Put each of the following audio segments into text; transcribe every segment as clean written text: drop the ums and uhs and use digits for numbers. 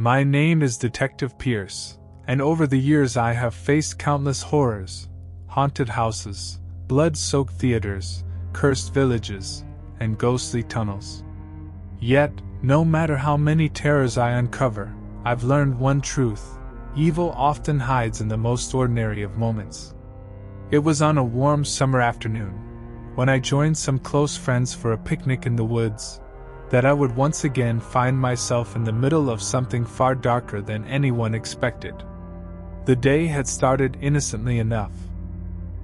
My name is Detective Pierce, and over the years I have faced countless horrors, haunted houses, blood-soaked theaters, cursed villages, and ghostly tunnels. Yet, no matter how many terrors I uncover, I've learned one truth: evil often hides in the most ordinary of moments. It was on a warm summer afternoon, when I joined some close friends for a picnic in the woods, that I would once again find myself in the middle of something far darker than anyone expected. The day had started innocently enough.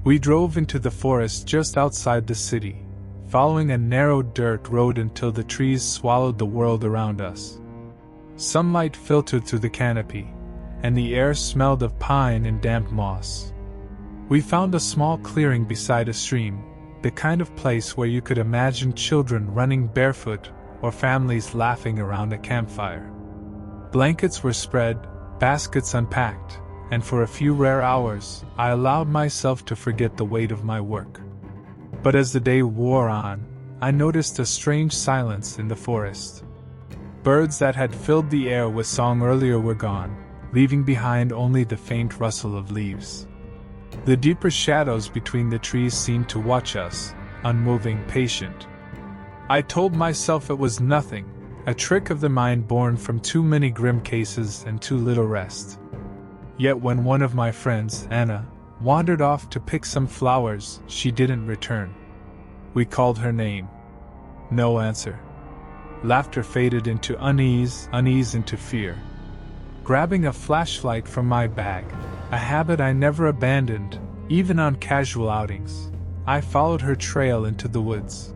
We drove into the forest just outside the city, following a narrow dirt road until the trees swallowed the world around us. Sunlight filtered through the canopy, and the air smelled of pine and damp moss. We found a small clearing beside a stream, the kind of place where you could imagine children running barefoot or families laughing around a campfire. Blankets were spread, baskets unpacked, and for a few rare hours, I allowed myself to forget the weight of my work. But as the day wore on, I noticed a strange silence in the forest. Birds that had filled the air with song earlier were gone, leaving behind only the faint rustle of leaves. The deeper shadows between the trees seemed to watch us, unmoving, patient. I told myself it was nothing, a trick of the mind born from too many grim cases and too little rest. Yet when one of my friends, Anna, wandered off to pick some flowers, she didn't return. We called her name. No answer. Laughter faded into unease into fear. Grabbing a flashlight from my bag, a habit I never abandoned, even on casual outings, I followed her trail into the woods.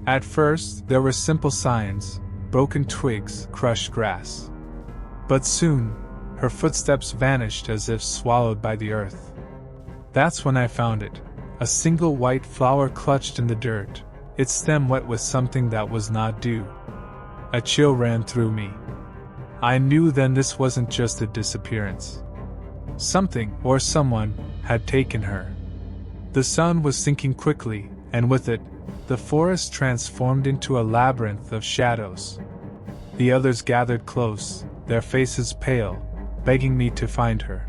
At first, there were simple signs: broken twigs, crushed grass. But soon, her footsteps vanished as if swallowed by the earth. That's when I found it, a single white flower clutched in the dirt, its stem wet with something that was not dew. A chill ran through me. I knew then this wasn't just a disappearance. Something, or someone, had taken her. The sun was sinking quickly, and with it, the forest transformed into a labyrinth of shadows. The others gathered close, their faces pale, begging me to find her.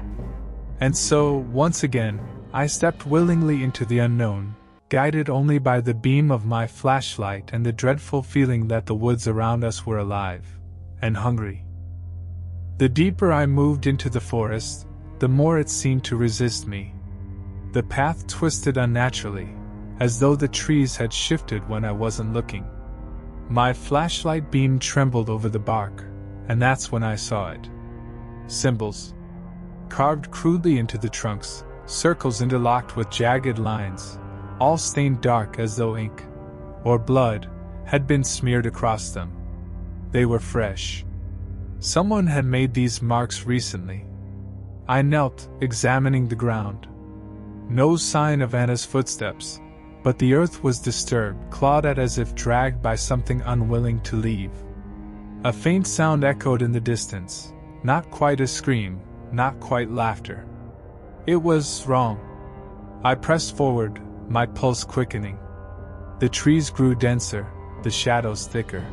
And so, once again, I stepped willingly into the unknown, guided only by the beam of my flashlight and the dreadful feeling that the woods around us were alive and hungry. The deeper I moved into the forest, the more it seemed to resist me. The path twisted unnaturally, as though the trees had shifted when I wasn't looking. My flashlight beam trembled over the bark, and that's when I saw it. Symbols, carved crudely into the trunks, circles interlocked with jagged lines, all stained dark as though ink, or blood, had been smeared across them. They were fresh. Someone had made these marks recently. I knelt, examining the ground. No sign of Anna's footsteps, but the earth was disturbed, clawed at as if dragged by something unwilling to leave. A faint sound echoed in the distance, not quite a scream, not quite laughter. It was wrong. I pressed forward, my pulse quickening. The trees grew denser, the shadows thicker.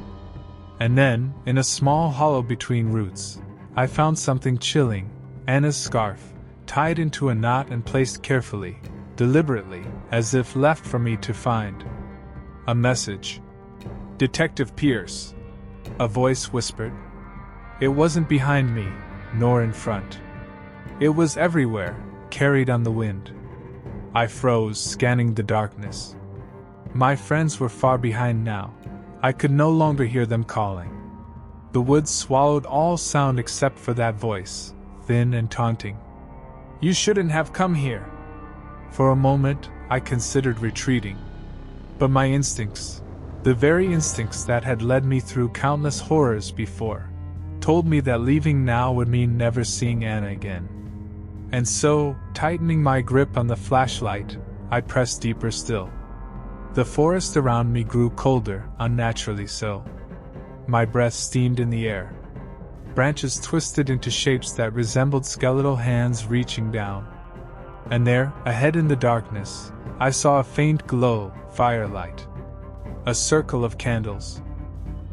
And then, in a small hollow between roots, I found something chilling: Anna's scarf, tied into a knot and placed carefully, deliberately, as if left for me to find. A message. "Detective Pierce," a voice whispered. It wasn't behind me, nor in front. It was everywhere, carried on the wind. I froze, scanning the darkness. My friends were far behind now. I could no longer hear them calling. The woods swallowed all sound except for that voice, thin and taunting. "You shouldn't have come here." For a moment, I considered retreating. But my instincts, the very instincts that had led me through countless horrors before, told me that leaving now would mean never seeing Anna again. And so, tightening my grip on the flashlight, I pressed deeper still. The forest around me grew colder, unnaturally so. My breath steamed in the air. Branches twisted into shapes that resembled skeletal hands reaching down. And there, ahead in the darkness, I saw a faint glow, firelight. A circle of candles.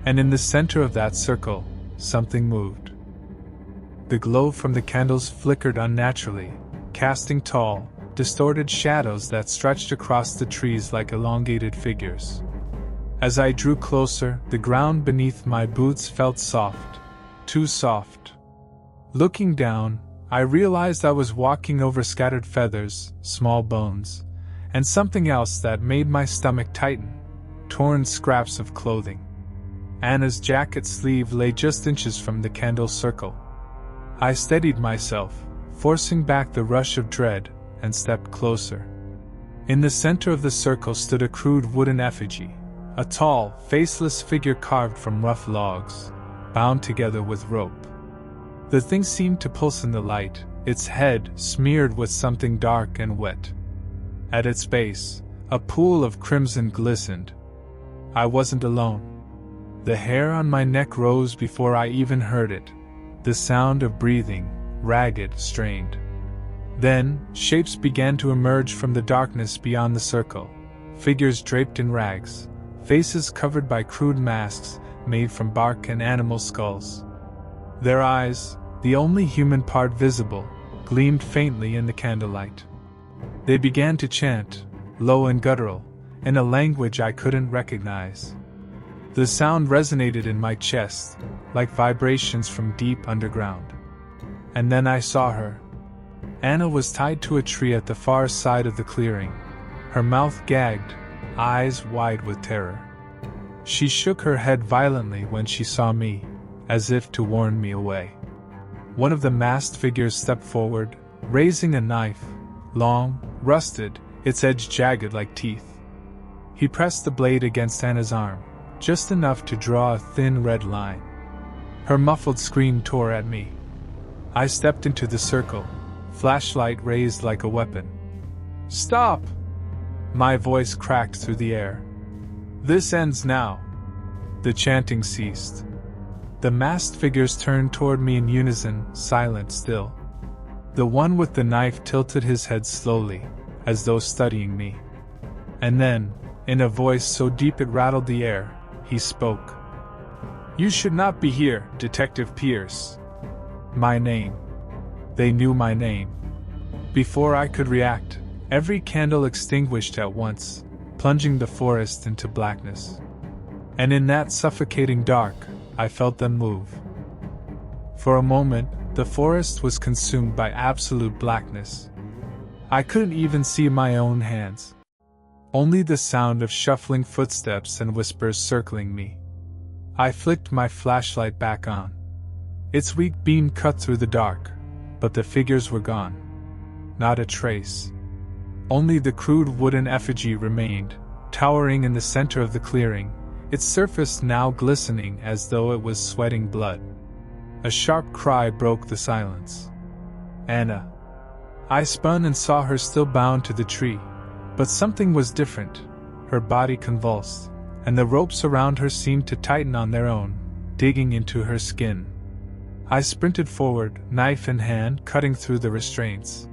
And in the center of that circle, something moved. The glow from the candles flickered unnaturally, casting tall, distorted shadows that stretched across the trees like elongated figures. As I drew closer, the ground beneath my boots felt soft, too soft. Looking down, I realized I was walking over scattered feathers, small bones, and something else that made my stomach tighten: torn scraps of clothing. Anna's jacket sleeve lay just inches from the candle circle. I steadied myself, forcing back the rush of dread, and stepped closer. In the center of the circle stood a crude wooden effigy, a tall, faceless figure carved from rough logs, bound together with rope. The thing seemed to pulse in the light, its head smeared with something dark and wet. At its base, a pool of crimson glistened. I wasn't alone. The hair on my neck rose before I even heard it, the sound of breathing, ragged, strained. Then, shapes began to emerge from the darkness beyond the circle, figures draped in rags, faces covered by crude masks made from bark and animal skulls. Their eyes, the only human part visible, gleamed faintly in the candlelight. They began to chant, low and guttural, in a language I couldn't recognize. The sound resonated in my chest, like vibrations from deep underground. And then I saw her. Anna was tied to a tree at the far side of the clearing, her mouth gagged, eyes wide with terror. She shook her head violently when she saw me, as if to warn me away. One of the masked figures stepped forward, raising a knife, long, rusted, its edge jagged like teeth. He pressed the blade against Anna's arm, just enough to draw a thin red line. Her muffled scream tore at me. I stepped into the circle, flashlight raised like a weapon. "Stop!" My voice cracked through the air. "This ends now." The chanting ceased. The masked figures turned toward me in unison, silent still. The one with the knife tilted his head slowly, as though studying me. And then, in a voice so deep it rattled the air, he spoke. "You should not be here, Detective Pierce." My name. They knew my name. Before I could react, every candle extinguished at once, plunging the forest into blackness. And in that suffocating dark, I felt them move. For a moment, the forest was consumed by absolute blackness. I couldn't even see my own hands. Only the sound of shuffling footsteps and whispers circling me. I flicked my flashlight back on. Its weak beam cut through the dark, but the figures were gone. Not a trace. Only the crude wooden effigy remained, towering in the center of the clearing, its surface now glistening as though it was sweating blood. A sharp cry broke the silence. "Anna." I spun and saw her still bound to the tree, but something was different. Her body convulsed, and the ropes around her seemed to tighten on their own, digging into her skin. I sprinted forward, knife in hand, cutting through the restraints.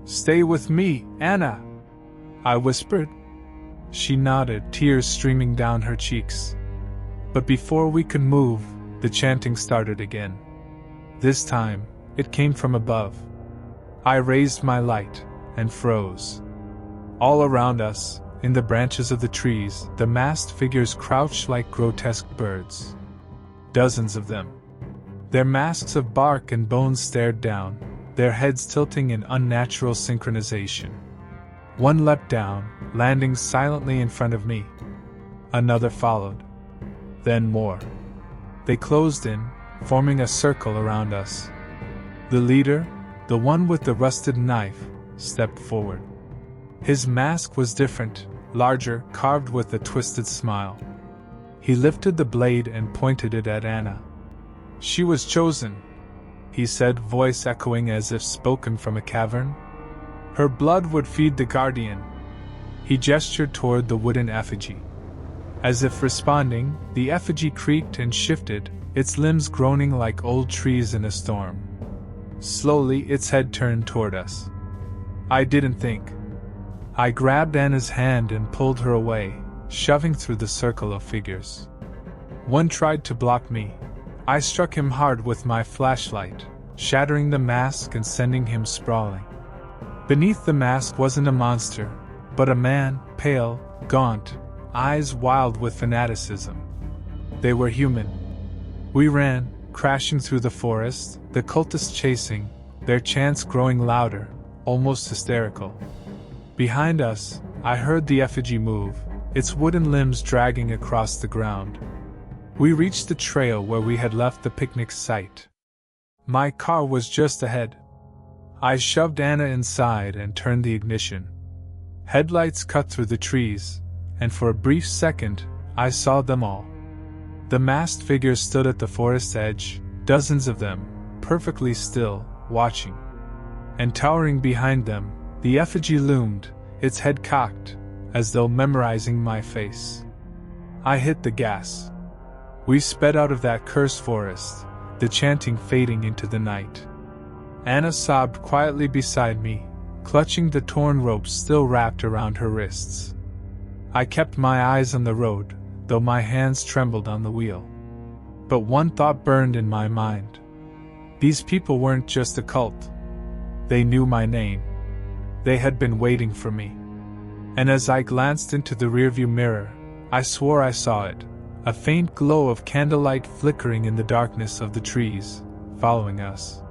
"Stay with me, Anna," I whispered. She nodded, tears streaming down her cheeks. But before we could move, the chanting started again. This time, it came from above. I raised my light, and froze. All around us, in the branches of the trees, the masked figures crouched like grotesque birds. Dozens of them. Their masks of bark and bones stared down, their heads tilting in unnatural synchronization. One leapt down, landing silently in front of me. Another followed. Then more. They closed in, forming a circle around us. The leader, the one with the rusted knife, stepped forward. His mask was different, larger, carved with a twisted smile. He lifted the blade and pointed it at Anna. "She was chosen," he said, voice echoing as if spoken from a cavern. "Her blood would feed the guardian." He gestured toward the wooden effigy. As if responding, the effigy creaked and shifted, its limbs groaning like old trees in a storm. Slowly, its head turned toward us. I didn't think. I grabbed Anna's hand and pulled her away, shoving through the circle of figures. One tried to block me. I struck him hard with my flashlight, shattering the mask and sending him sprawling. Beneath the mask wasn't a monster, but a man, pale, gaunt, eyes wild with fanaticism. They were human. We ran, crashing through the forest, the cultists chasing, their chants growing louder, almost hysterical. Behind us, I heard the effigy move, its wooden limbs dragging across the ground. We reached the trail where we had left the picnic site. My car was just ahead. I shoved Anna inside and turned the ignition. Headlights cut through the trees, and for a brief second, I saw them all. The masked figures stood at the forest's edge, dozens of them, perfectly still, watching. And towering behind them, the effigy loomed, its head cocked, as though memorizing my face. I hit the gas. We sped out of that cursed forest, the chanting fading into the night. Anna sobbed quietly beside me, clutching the torn ropes still wrapped around her wrists. I kept my eyes on the road, though my hands trembled on the wheel. But one thought burned in my mind. These people weren't just a cult. They knew my name. They had been waiting for me. And as I glanced into the rearview mirror, I swore I saw it, a faint glow of candlelight flickering in the darkness of the trees, following us.